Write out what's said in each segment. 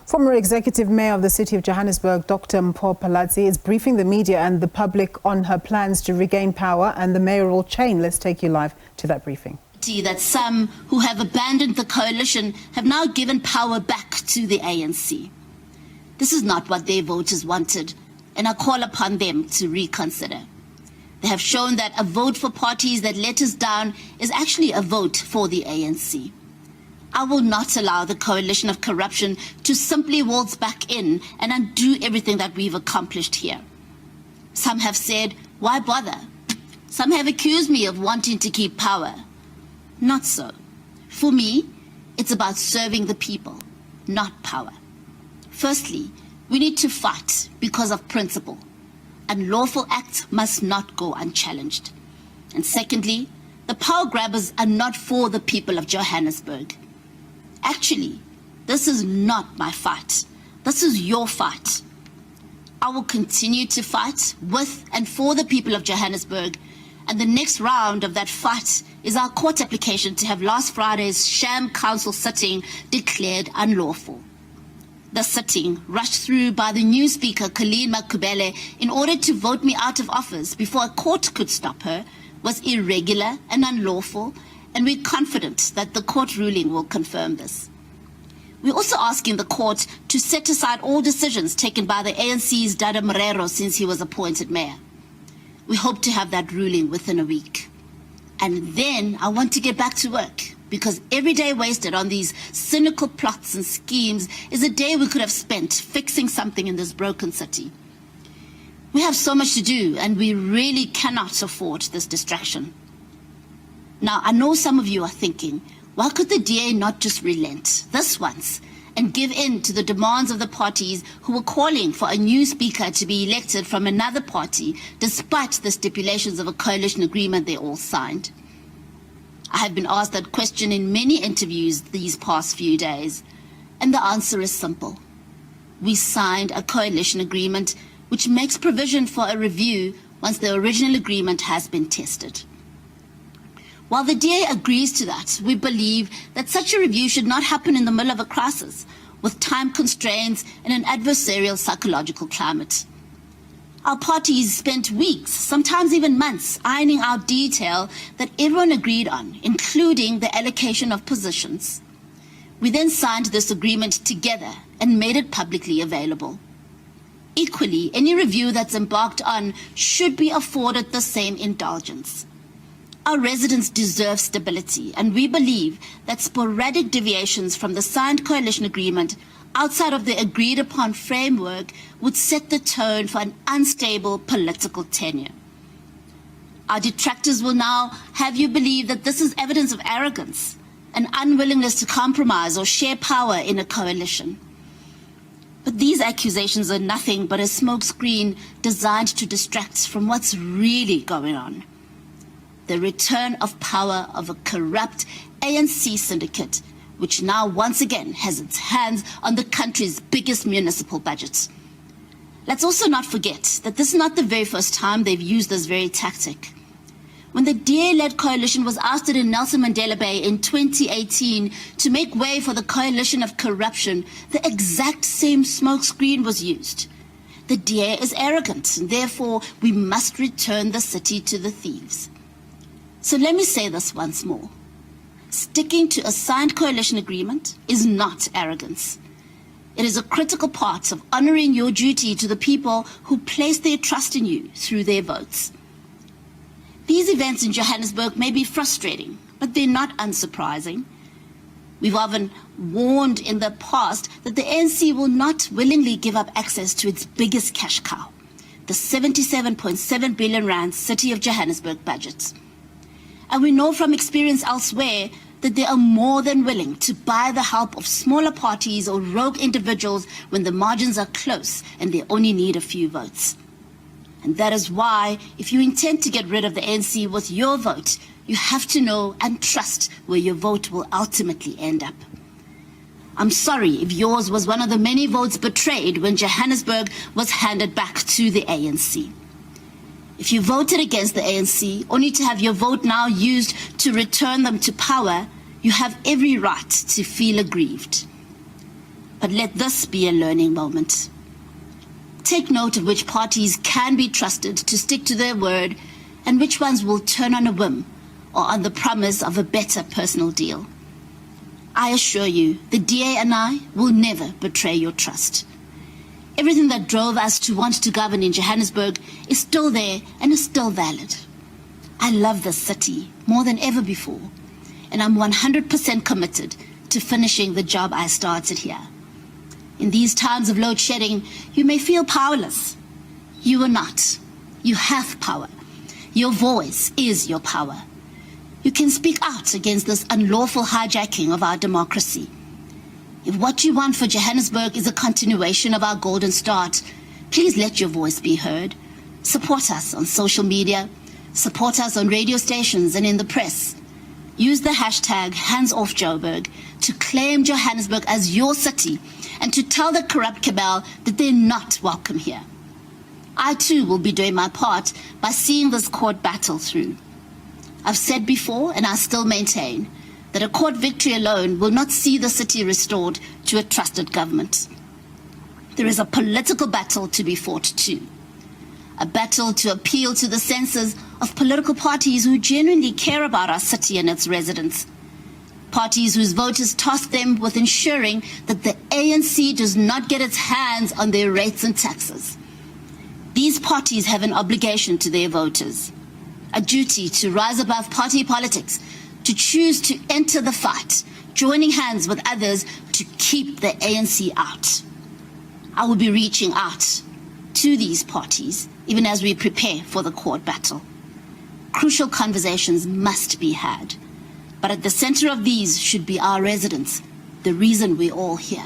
Former Executive Mayor of the City of Johannesburg, Dr. Mpho Phalatse, is briefing the media and the public on her plans to regain power and the mayoral chain. Let's take you live to that briefing. That some who have abandoned the coalition have now given power back to the ANC. This is not what their voters wanted, and I call upon them to reconsider. They have shown that a vote for parties that let us down is actually a vote for the ANC. I will not allow the coalition of corruption to simply waltz back in and undo everything that we've accomplished here. Some have said, why bother? Some have accused me of wanting to keep power. Not so. For me, it's about serving the people, not power. Firstly, we need to fight because of principle. Unlawful acts must not go unchallenged. And secondly, the power grabbers are not for the people of Johannesburg. Actually, this is not my fight. This is your fight. I will continue to fight with and for the people of Johannesburg, and the next round of that fight is our court application to have last Friday's sham council sitting declared unlawful. The sitting, rushed through by the new Speaker, Colleen Makubele, in order to vote me out of office before a court could stop her, was irregular and unlawful, and we're confident that the court ruling will confirm this. We're also asking the court to set aside all decisions taken by the ANC's Dada Morero since he was appointed mayor. We hope to have that ruling within a week. And then I want to get back to work, because every day wasted on these cynical plots and schemes is a day we could have spent fixing something in this broken city. We have so much to do, and we really cannot afford this distraction. Now, I know some of you are thinking, why could the DA not just relent this once and give in to the demands of the parties who were calling for a new speaker to be elected from another party, despite the stipulations of a coalition agreement they all signed? I have been asked that question in many interviews these past few days, and the answer is simple. We signed a coalition agreement which makes provision for a review once the original agreement has been tested. While the DA agrees to that, we believe that such a review should not happen in the middle of a crisis, with time constraints and an adversarial psychological climate. Our parties spent weeks, sometimes even months, ironing out detail that everyone agreed on, including the allocation of positions. We then signed this agreement together and made it publicly available. Equally, any review that's embarked on should be afforded the same indulgence. Our residents deserve stability, and we believe that sporadic deviations from the signed coalition agreement outside of the agreed-upon framework would set the tone for an unstable political tenure. Our detractors will now have you believe that this is evidence of arrogance, an unwillingness to compromise or share power in a coalition. But these accusations are nothing but a smokescreen designed to distract from what's really going on. The return of power of a corrupt ANC syndicate, which now once again has its hands on the country's biggest municipal budget. Let's also not forget that this is not the very first time they've used this very tactic. When the DA-led coalition was ousted in Nelson Mandela Bay in 2018 to make way for the coalition of corruption, the exact same smokescreen was used. The DA is arrogant, and therefore we must return the city to the thieves. So let me say this once more. Sticking to a signed coalition agreement is not arrogance. It is a critical part of honoring your duty to the people who place their trust in you through their votes. These events in Johannesburg may be frustrating, but they're not unsurprising. We've often warned in the past that the ANC will not willingly give up access to its biggest cash cow, the 77.7 billion rand City of Johannesburg budget. And we know from experience elsewhere that they are more than willing to buy the help of smaller parties or rogue individuals when the margins are close and they only need a few votes. And that is why, if you intend to get rid of the ANC with your vote, you have to know and trust where your vote will ultimately end up. I'm sorry if yours was one of the many votes betrayed when Johannesburg was handed back to the ANC. If you voted against the ANC, only to have your vote now used to return them to power, you have every right to feel aggrieved. But let this be a learning moment. Take note of which parties can be trusted to stick to their word and which ones will turn on a whim or on the promise of a better personal deal. I assure you, the DA and I will never betray your trust. Everything that drove us to want to govern in Johannesburg is still there and is still valid. I love this city more than ever before, and I'm 100% committed to finishing the job I started here. In these times of load shedding, you may feel powerless. You are not. You have power. Your voice is your power. You can speak out against this unlawful hijacking of our democracy. If what you want for Johannesburg is a continuation of our golden start, please let your voice be heard. Support us on social media. Support us on radio stations and in the press. Use the hashtag #HandsOffJoburg to claim Johannesburg as your city and to tell the corrupt cabal that they're not welcome here. I too will be doing my part by seeing this court battle through. I've said before, and I still maintain, that a court victory alone will not see the city restored to a trusted government. There is a political battle to be fought too. A battle to appeal to the senses of political parties who genuinely care about our city and its residents. Parties whose voters task them with ensuring that the ANC does not get its hands on their rates and taxes. These parties have an obligation to their voters, a duty to rise above party politics, to choose to enter the fight, joining hands with others to keep the ANC out. I will be reaching out to these parties even as we prepare for the court battle. Crucial conversations must be had, but at the center of these should be our residents, the reason we're all here.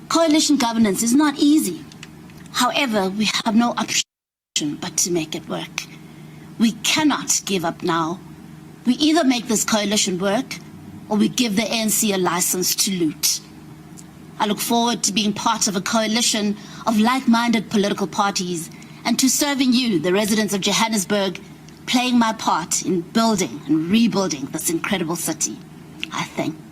Coalition governance is not easy. However, we have no option but to make it work. We cannot give up now. We either make this coalition work or we give the ANC a license to loot. I look forward to being part of a coalition of like-minded political parties and to serving you, the residents of Johannesburg, playing my part in building and rebuilding this incredible city. I thank you.